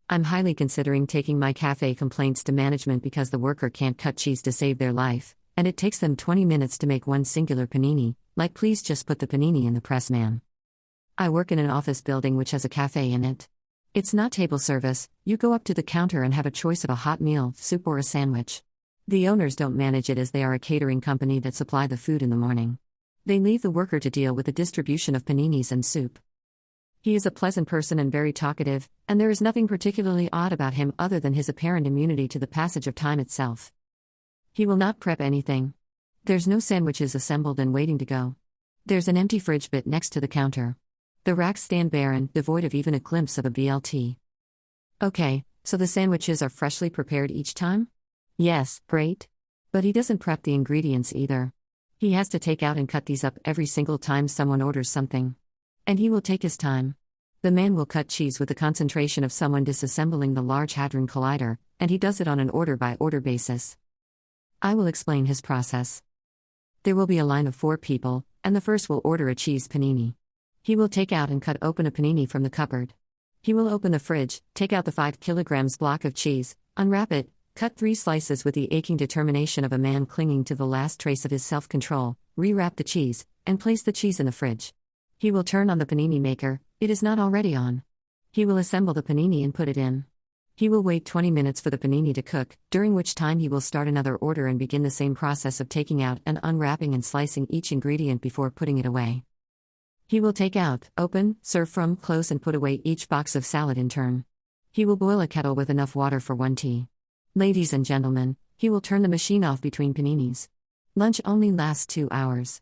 I'm highly considering taking my cafe complaints to management because the worker can't cut cheese to save their life, and it takes them 20 minutes to make one singular panini. Like, please just put the panini in the press, man. I work in an office building which has a cafe in it. It's not table service, you go up to the counter and have a choice of a hot meal, soup, or a sandwich. The owners don't manage it as they are a catering company that supply the food in the morning. They leave the worker to deal with the distribution of paninis and soup. He is a pleasant person and very talkative, and there is nothing particularly odd about him other than his apparent immunity to the passage of time itself. He will not prep anything. There's no sandwiches assembled and waiting to go. There's an empty fridge bit next to the counter. The racks stand barren, devoid of even a glimpse of a BLT. Okay, so the sandwiches are freshly prepared each time? Yes, great. But he doesn't prep the ingredients either. He has to take out and cut these up every single time someone orders something. And he will take his time. The man will cut cheese with the concentration of someone disassembling the Large Hadron Collider, and he does it on an order-by-order basis. I will explain his process. There will be a line of 4 people, and the first will order a cheese panini. He will take out and cut open a panini from the cupboard. He will open the fridge, take out the 5 kilograms block of cheese, unwrap it, cut 3 slices with the aching determination of a man clinging to the last trace of his self-control, rewrap the cheese, and place the cheese in the fridge. He will turn on the panini maker, it is not already on. He will assemble the panini and put it in. He will wait 20 minutes for the panini to cook, during which time he will start another order and begin the same process of taking out and unwrapping and slicing each ingredient before putting it away. He will take out, open, serve from, close, and put away each box of salad in turn. He will boil a kettle with enough water for 1 tea. Ladies and gentlemen, he will turn the machine off between paninis. Lunch only lasts 2 hours.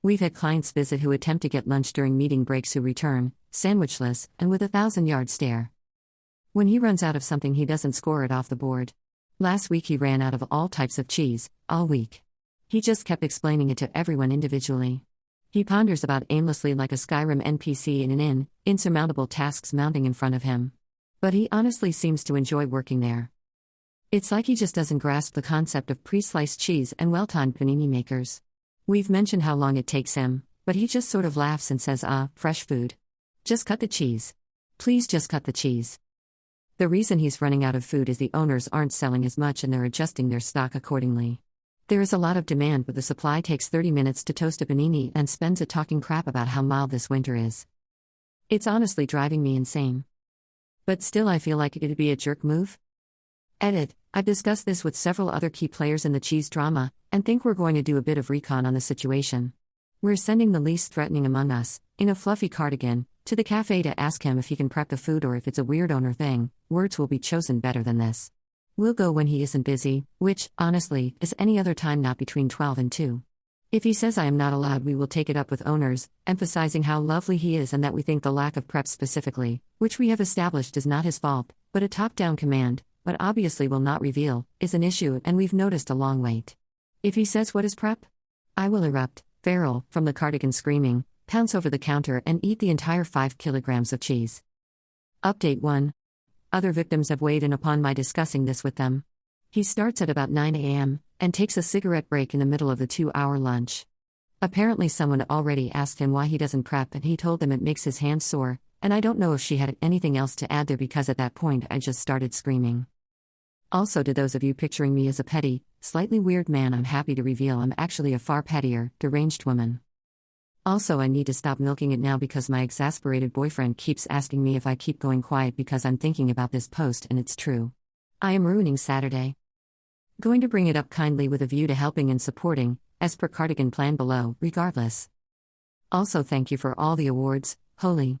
We've had clients visit who attempt to get lunch during meeting breaks who return, sandwichless, and with a 1,000-yard stare. When he runs out of something, he doesn't score it off the board. Last week he ran out of all types of cheese, all week. He just kept explaining it to everyone individually. He ponders about aimlessly like a Skyrim NPC in an insurmountable tasks mounting in front of him. But he honestly seems to enjoy working there. It's like he just doesn't grasp the concept of pre-sliced cheese and well-timed panini makers. We've mentioned how long it takes him, but he just sort of laughs and says, fresh food. Just cut the cheese. Please just cut the cheese. The reason he's running out of food is the owners aren't selling as much and they're adjusting their stock accordingly. There is a lot of demand, but the supply takes 30 minutes to toast a panini and spends it talking crap about how mild this winter is. It's honestly driving me insane. But still, I feel like it'd be a jerk move. Edit. I've discussed this with several other key players in the cheese drama, and think we're going to do a bit of recon on the situation. We're sending the least threatening among us, in a fluffy cardigan, to the cafe to ask him if he can prep the food or if it's a weird owner thing. Words will be chosen better than this. We'll go when he isn't busy, which, honestly, is any other time not between 12 and 2. If he says I am not allowed, we will take it up with owners, emphasizing how lovely he is and that we think the lack of prep specifically, which we have established is not his fault, but a top-down command, but obviously will not reveal, is an issue, and we've noticed a long wait. If he says what is prep? I will erupt, feral, from the cardigan screaming, pounce over the counter and eat the entire 5 kilograms of cheese. Update 1. Other victims have weighed in upon my discussing this with them. He starts at about 9 a.m., and takes a cigarette break in the middle of the 2-hour lunch. Apparently someone already asked him why he doesn't prep and he told them it makes his hands sore, and I don't know if she had anything else to add there because at that point I just started screaming. Also, to those of you picturing me as a petty, slightly weird man, I'm happy to reveal I'm actually a far pettier, deranged woman. Also, I need to stop milking it now because my exasperated boyfriend keeps asking me if I keep going quiet because I'm thinking about this post, and it's true. I am ruining Saturday. Going to bring it up kindly with a view to helping and supporting, as per cardigan plan below, regardless. Also, thank you for all the awards, holy.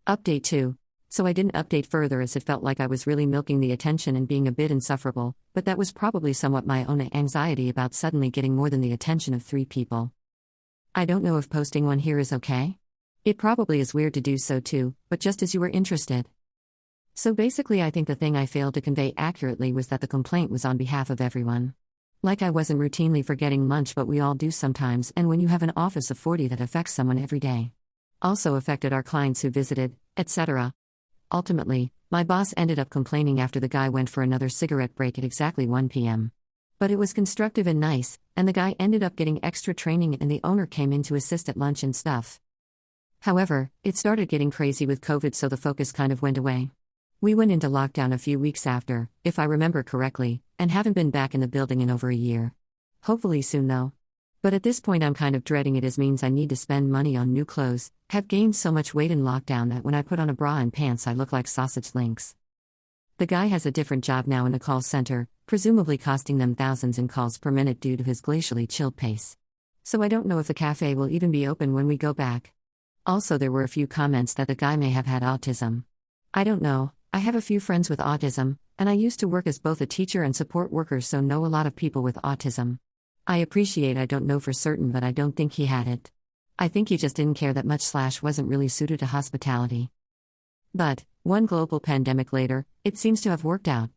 Update 2. So I didn't update further as it felt like I was really milking the attention and being a bit insufferable, but that was probably somewhat my own anxiety about suddenly getting more than the attention of 3 people. I don't know if posting one here is okay. It probably is weird to do so too, but just as you were interested. So basically, I think the thing I failed to convey accurately was that the complaint was on behalf of everyone. Like I wasn't routinely forgetting lunch, but we all do sometimes, and when you have an office of 40 that affects someone every day. Also affected our clients who visited, etc. Ultimately, my boss ended up complaining after the guy went for another cigarette break at exactly 1 p.m. But it was constructive and nice, and the guy ended up getting extra training and the owner came in to assist at lunch and stuff. However, it started getting crazy with COVID, so the focus kind of went away. We went into lockdown a few weeks after, if I remember correctly, and haven't been back in the building in over a year. Hopefully soon though. But at this point I'm kind of dreading it, as means I need to spend money on new clothes, have gained so much weight in lockdown that when I put on a bra and pants I look like sausage links. The guy has a different job now in a call center, presumably costing them thousands in calls per minute due to his glacially chilled pace. So I don't know if the cafe will even be open when we go back. Also, there were a few comments that the guy may have had autism. I don't know, I have a few friends with autism, and I used to work as both a teacher and support worker, so know a lot of people with autism. I appreciate I don't know for certain, but I don't think he had it. I think he just didn't care that much / wasn't really suited to hospitality. But, one global pandemic later, it seems to have worked out.